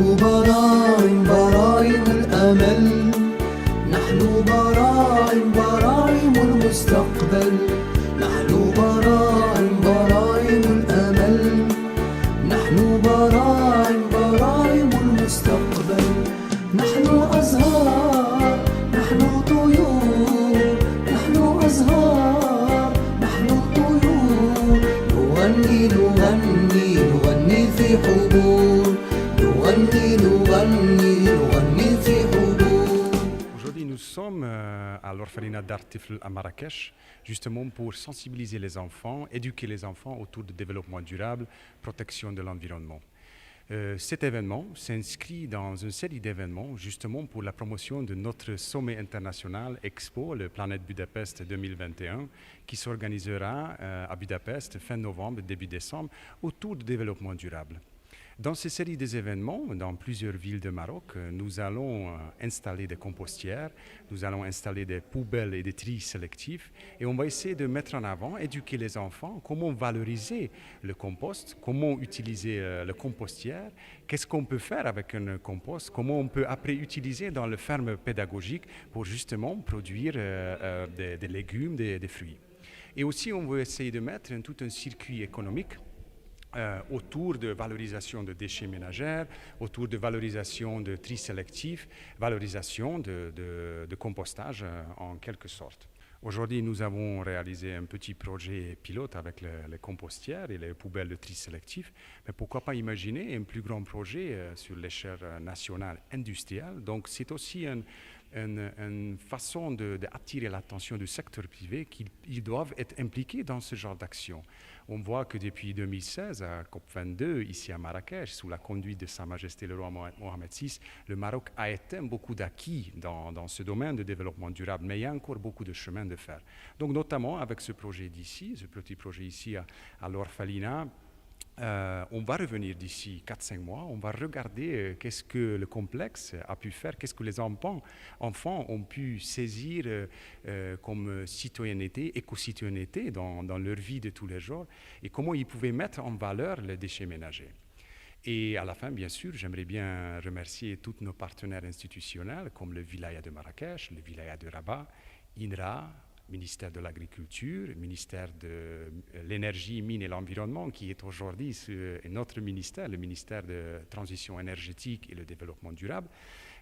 نحن براعم براعم الأمل، نحن براعم براعم المستقبل، نحن براعم براعم الأمل، نحن براعم براعم المستقبل، نحن أزهار نحن طيور، نحن أزهار نحن طيور، نغني نغني نغني في حبور، نغني نغني نغني في حبور. Aujourd'hui, nous sommes à l'orphelinat d'Artifl à Marrakech, justement pour sensibiliser les enfants, éduquer les enfants autour du développement durable, protection de l'environnement. Cet événement s'inscrit dans une série d'événements justement pour la promotion de notre sommet international Expo, le Planète Budapest 2021, qui s'organisera à Budapest fin novembre, début décembre, autour du développement durable. Dans ces séries d'événements, dans plusieurs villes de Maroc, nous allons installer des compostières, nous allons installer des poubelles et des tris sélectifs et on va essayer de mettre en avant, éduquer les enfants, comment valoriser le compost, comment utiliser le compostière, qu'est-ce qu'on peut faire avec un compost, comment on peut après utiliser dans le ferme pédagogique pour justement produire des légumes, des fruits. Et aussi, on veut essayer de mettre tout un circuit économique autour de valorisation de déchets ménagers, autour de valorisation de tri sélectif, valorisation de compostage en quelque sorte. Aujourd'hui, nous avons réalisé un petit projet pilote avec les compostières et les poubelles de tri sélectif, mais pourquoi pas imaginer un plus grand projet sur l'échelle nationale industrielle. Donc c'est aussi une façon d'attirer l'attention du secteur privé qu'ils doivent être impliqués dans ce genre d'action. On voit que depuis 2016, à COP22, ici à Marrakech, sous la conduite de Sa Majesté le roi Mohamed VI, le Maroc a atteint beaucoup d'acquis dans ce domaine de développement durable, mais il y a encore beaucoup de chemin de faire. Donc notamment avec ce projet d'ici, ce petit projet ici à l'orphelinat, on va revenir d'ici 4-5 mois, on va regarder qu'est-ce que le complexe a pu faire, qu'est-ce que les enfants ont pu saisir comme citoyenneté, éco-citoyenneté dans leur vie de tous les jours et comment ils pouvaient mettre en valeur les déchets ménagers. Et à la fin, bien sûr, j'aimerais bien remercier tous nos partenaires institutionnels comme le Wilaya de Marrakech, le Wilaya de Rabat, INRA, ministère de l'Agriculture, ministère de l'Énergie, Mines et l'Environnement, qui est aujourd'hui notre ministère, le ministère de Transition énergétique et le développement durable,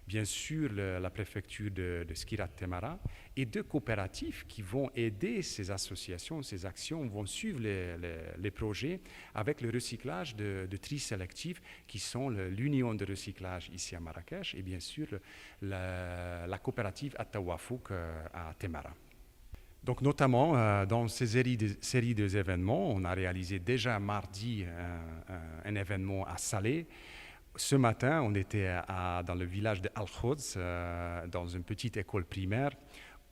bien sûr la préfecture de Skirat Temara, et deux coopératives qui vont aider ces associations, ces actions, vont suivre les projets avec le recyclage de tri sélectif, qui sont l'union de recyclage ici à Marrakech, et bien sûr la coopérative At-Tawafouk à Temara. Donc notamment dans ces séries d'événements, on a réalisé déjà mardi un événement à Salé. Ce matin, on était dans le village de Al-Khouz, dans une petite école primaire,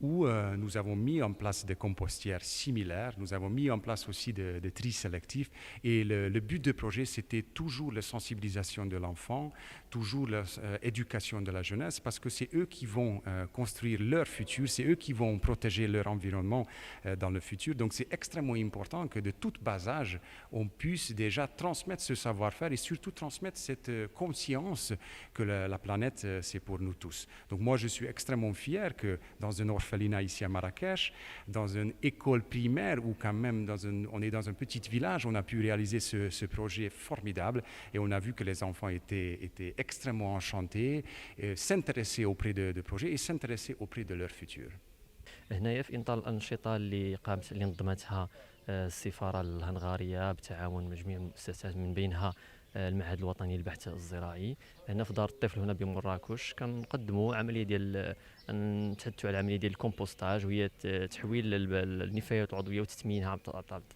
où nous avons mis en place des compostières similaires, nous avons mis en place aussi des tris sélectifs. Et le but du projet, c'était toujours la sensibilisation de l'enfant, toujours l'éducation de la jeunesse, parce que c'est eux qui vont construire leur futur, c'est eux qui vont protéger leur environnement dans le futur. Donc c'est extrêmement important que de tout bas âge, on puisse déjà transmettre ce savoir-faire et surtout transmettre cette conscience que la planète, c'est pour nous tous. Donc moi, je suis extrêmement fier que dans un orphelinat ici à Marrakech, dans une école primaire ou quand même on est dans un petit village, on a pu réaliser ce projet formidable et on a vu que les enfants étaient extrêmement enchantés, s'intéressaient auprès de projets et s'intéressaient auprès de leur futur. هنايا في إطار الأنشطة اللي نظمتها السفارة الهنغارية بتعاون مع جميع المؤسسات من بينها المعهد الوطني للبحث الزراعي. هنا في دار الطفل هنا بمراكش كنقدموا عمليه ديال نتحدثوا على عمليه ديال الكومبوستاج، وهي تحويل النفايات العضويه وتثمينها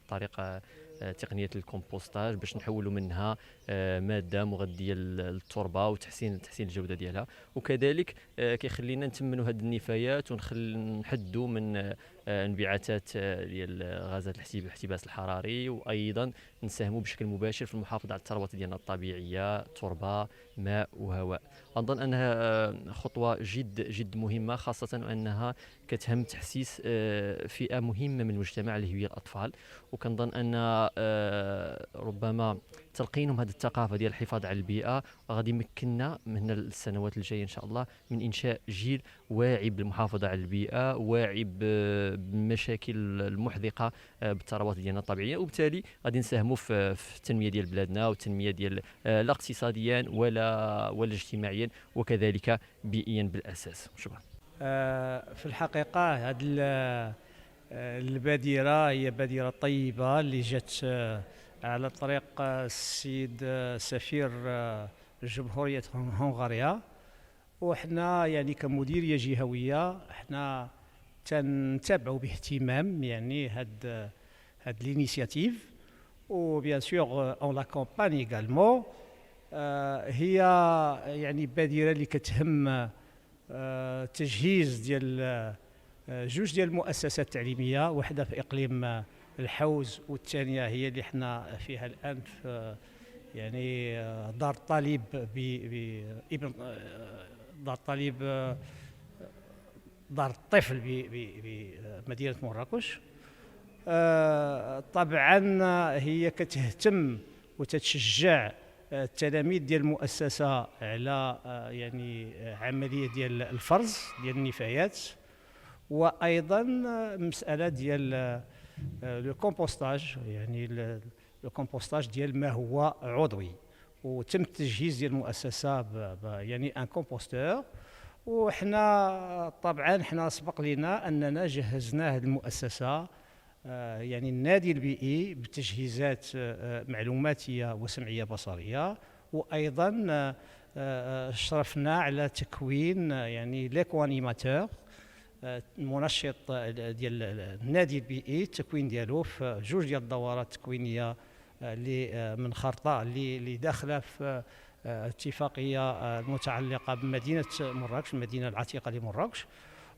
بطريقه تقنيه الكومبوستاج باش نحولوا منها ماده مغذيه للتربه وتحسين الجوده ديالها، وكذلك كيخلينا نثمنوا هذه النفايات ونحدوا من انبعاثات ديال غازات الاحتباس الحراري، وايضا نساهموا بشكل مباشر في المحافظه على الثروات ديالنا الطبيعيه، تربه، ماء وهواء. اظن انها خطوه جد مهمه، خاصه انها كتهم تحسيس فئه مهمه من المجتمع اللي هي الاطفال. وكنظن ان ربما تلقينهم هذه الثقافه ديال الحفاظ على البيئه غادي يمكننا من السنوات الجايه ان شاء الله من انشاء جيل واعي بالمحافظه على البيئه، واعي بالمشاكل المحدقه بالثروات ديالنا الطبيعيه، وبالتالي غادي نساهموا في التنميه ديال بلادنا والتنميه ديال لا اقتصاديا ولا اجتماعيا وكذلك بيئيا بالاساس. شكرا. في الحقيقه هذه البادره هي بادره طيبه اللي جات على طريق السيد سفير جمهوريه هنغاريا، وحنا يعني كمديريه جهويه حنا تنتابعوا باهتمام يعني هاد لينيسياتيف، وبيان سور اون لا كومباني ايغالمون. هي يعني بادره اللي كتهم تجهيز ديال جوج ديال المؤسسات التعليميه، واحده في اقليم الحوز والثانيه هي اللي حنا فيها الان في يعني دار الطالب ابن دار الطالب دار الطفل بمدينه مراكش. طبعا هي كتهتم وتتشجع التلاميذ ديال المؤسسه على يعني عمليه ديال الفرز ديال النفايات، وايضا مساله ديال لو كومبوستاج، يعني لو كومبوستاج ديال ما هو عضوي، وتم التجهيز ديال المؤسسه يعني ان كومبوستور. وحنا طبعا حنا سبق لنا اننا جهزنا هذه المؤسسه يعني النادي البيئي بتجهيزات معلوماتيه وسمعيه بصريه، وايضا شرفنا على تكوين يعني ليكوانيماتور المنشط ديال النادي البيئي، التكوين ديالو في جوج ديال الدورات التكوينيه اللي من خرطه اللي داخله في اتفاقيه متعلقه بمدينه مراكش، المدينه العتيقه لمراكش.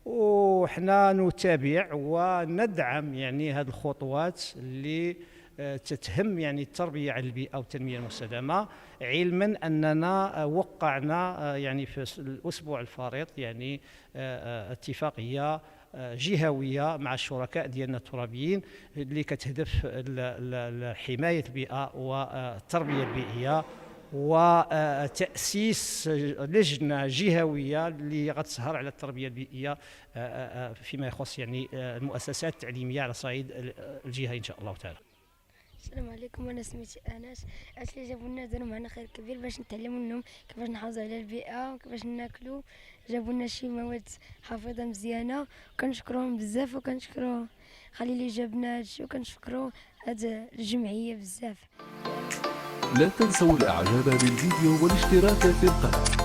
وحنا نتابع وندعم يعني هذه الخطوات اللي تتهم يعني التربيه على البيئه والتنميه المستدامه، علما اننا وقعنا يعني في الاسبوع الفارط يعني اتفاقيه جهويه مع الشركاء ديالنا الترابيين اللي كتهدف لحمايه البيئه والتربيه البيئيه، وتأسيس لجنة جهوية اللي غتسهر على التربية البيئية فيما يخص يعني المؤسسات التعليمية على صعيد الجهة إن شاء الله تعالى. السلام عليكم، انا سميتي انس. اللي جابوا لنا داروا معنا خير كبير باش نتعلموا منهم كيفاش نحافظوا على البيئه وكيفاش ناكلوا. جابوا لنا شي مواد حافظه مزيانه وكنشكروهم بزاف، وكنشكروا خليل اللي جابنا هادشي، وكنشكروا هاد الجمعيه بزاف. لا تنسوا الاعجاب بالفيديو والاشتراك في القناة.